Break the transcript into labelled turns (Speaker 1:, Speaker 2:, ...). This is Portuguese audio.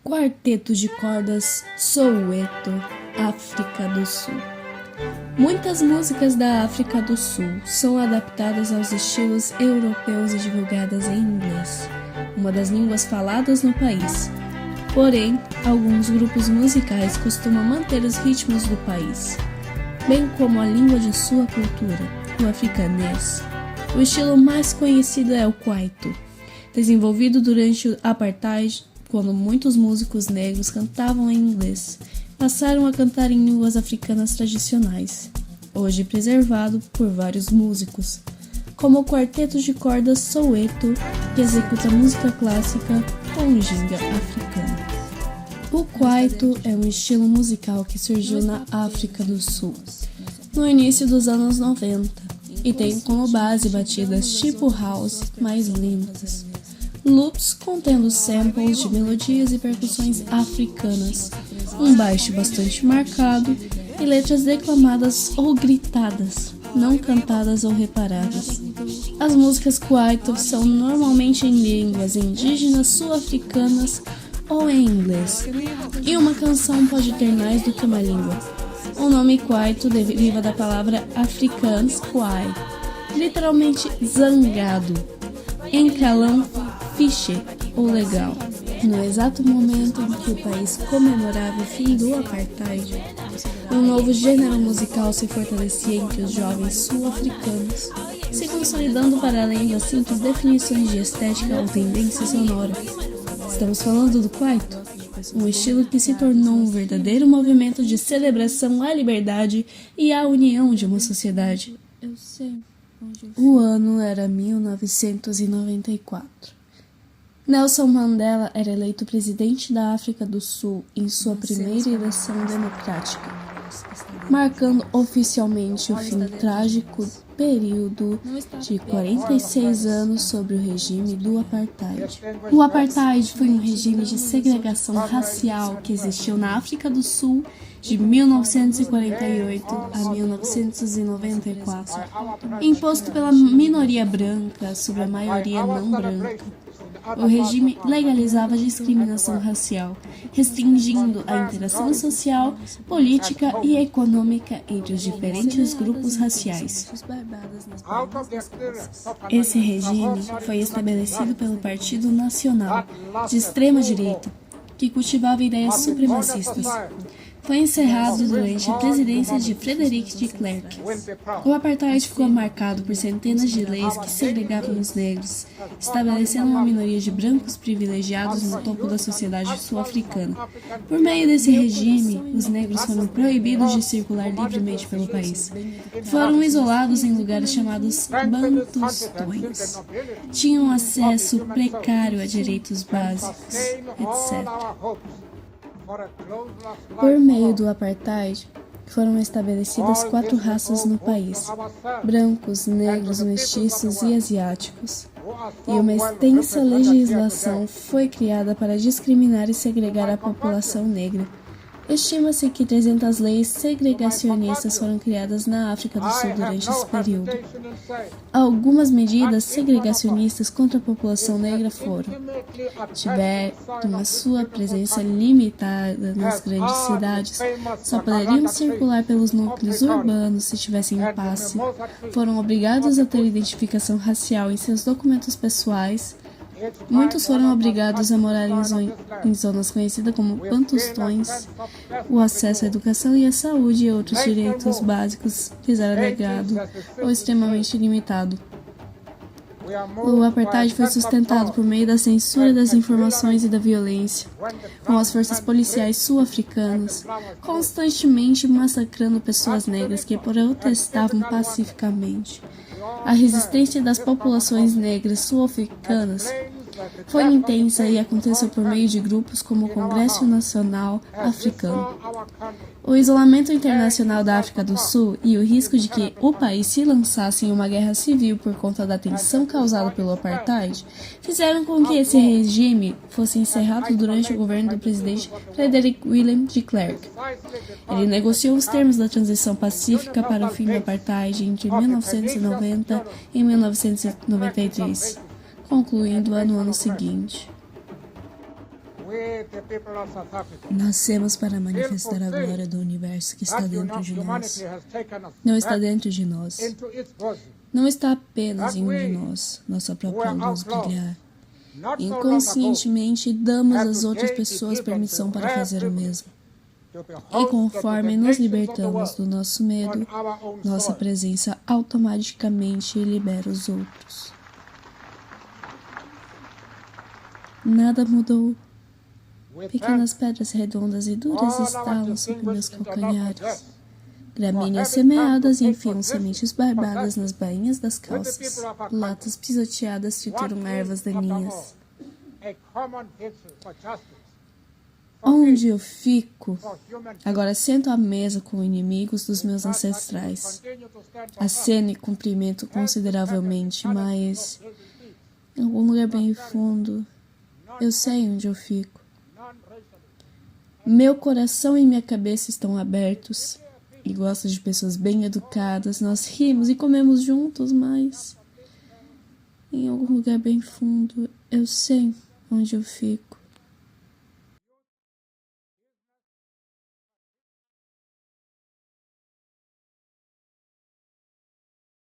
Speaker 1: Quarteto de cordas Soweto, África do Sul. Muitas músicas da África do Sul são adaptadas aos estilos europeus e divulgadas em inglês, uma das línguas faladas no país. Porém, alguns grupos musicais costumam manter os ritmos do país, bem como a língua de sua cultura, o africanês. O estilo mais conhecido é o kwaito, desenvolvido durante o apartheid, quando muitos músicos negros cantavam em inglês, passaram a cantar em línguas africanas tradicionais, hoje preservado por vários músicos, como o quarteto de cordas Soweto, que executa música clássica com ginga africana. O kwaito é um estilo musical que surgiu na África do Sul, no início dos anos 90, e tem como base batidas tipo house mais limpas, loops contendo samples de melodias e percussões africanas, um baixo bastante marcado e letras declamadas ou gritadas, não cantadas ou reparadas. As músicas kwaito são normalmente em línguas indígenas sul-africanas ou em inglês, e uma canção pode ter mais do que uma língua. O nome kwaito deriva da palavra afrikaans kwaai, literalmente zangado, em calão fiche ou legal. No exato momento em que o país comemorava o fim do apartheid, um novo gênero musical se fortalecia entre os jovens sul-africanos, se consolidando para além das simples definições de estética ou tendência sonora. Estamos falando do kwaito, um estilo que se tornou um verdadeiro movimento de celebração à liberdade e à união de uma sociedade. O ano era 1994. Nelson Mandela era eleito presidente da África do Sul em sua primeira eleição democrática, marcando oficialmente o fim trágico período de 46 anos sobre o regime do apartheid. O apartheid foi um regime de segregação racial que existiu na África do Sul de 1948 a 1994, imposto pela minoria branca sobre a maioria não branca. O regime legalizava a discriminação racial, restringindo a interação social, política e econômica entre os diferentes grupos raciais. Esse regime foi estabelecido pelo Partido Nacional, de extrema-direita, que cultivava ideias supremacistas. Foi encerrado durante a presidência de Frederick de Klerk. O apartheid ficou marcado por centenas de leis que segregavam os negros, estabelecendo uma minoria de brancos privilegiados no topo da sociedade sul-africana. Por meio desse regime, os negros foram proibidos de circular livremente pelo país. Foram isolados em lugares chamados bantustões. Tinham acesso precário a direitos básicos, etc. Por meio do apartheid, foram estabelecidas 4 raças no país: brancos, negros, mestiços e asiáticos. E uma extensa legislação foi criada para discriminar e segregar a população negra. Estima-se que 300 leis segregacionistas foram criadas na África do Sul durante esse período. Algumas medidas segregacionistas contra a população negra foram: tiver uma sua presença limitada nas grandes cidades, só poderiam circular pelos núcleos urbanos se tivessem passe, foram obrigados a ter identificação racial em seus documentos pessoais. Muitos foram obrigados a morar em zonas conhecidas como bantustões. O acesso à educação e à saúde e outros direitos básicos lhes era negado ou extremamente limitado. O apartheid foi sustentado por meio da censura das informações e da violência, com as forças policiais sul-africanas constantemente massacrando pessoas negras que protestavam pacificamente. A resistência das populações negras sul-africanas foi intensa e aconteceu por meio de grupos como o Congresso Nacional Africano. O isolamento internacional da África do Sul e o risco de que o país se lançasse em uma guerra civil por conta da tensão causada pelo apartheid fizeram com que esse regime fosse encerrado durante o governo do presidente Frederick Willem de Klerk. Ele negociou os termos da transição pacífica para o fim do apartheid entre 1990 e 1993, concluindo-a no ano seguinte. Nascemos para manifestar a glória do universo que está dentro de nós. Não está dentro de nós. Não está apenas em um de nós, nossa própria luz brilhar. Inconscientemente, damos às outras pessoas permissão para fazer o mesmo. E conforme nos libertamos do nosso medo, nossa presença automaticamente libera os outros. Nada mudou. Pequenas pedras redondas e duras estalam sobre meus calcanhares. Gramíneas semeadas enfiam sementes barbadas nas bainhas das calças. Latas pisoteadas trituram ervas daninhas. Onde eu fico? Agora sento à mesa com inimigos dos meus ancestrais. Aceno e cumprimento consideravelmente, mas em algum lugar bem fundo, eu sei onde eu fico. Meu coração e minha cabeça estão abertos e gosto de pessoas bem educadas. Nós rimos e comemos juntos, mas em algum lugar bem fundo, eu sei onde eu fico.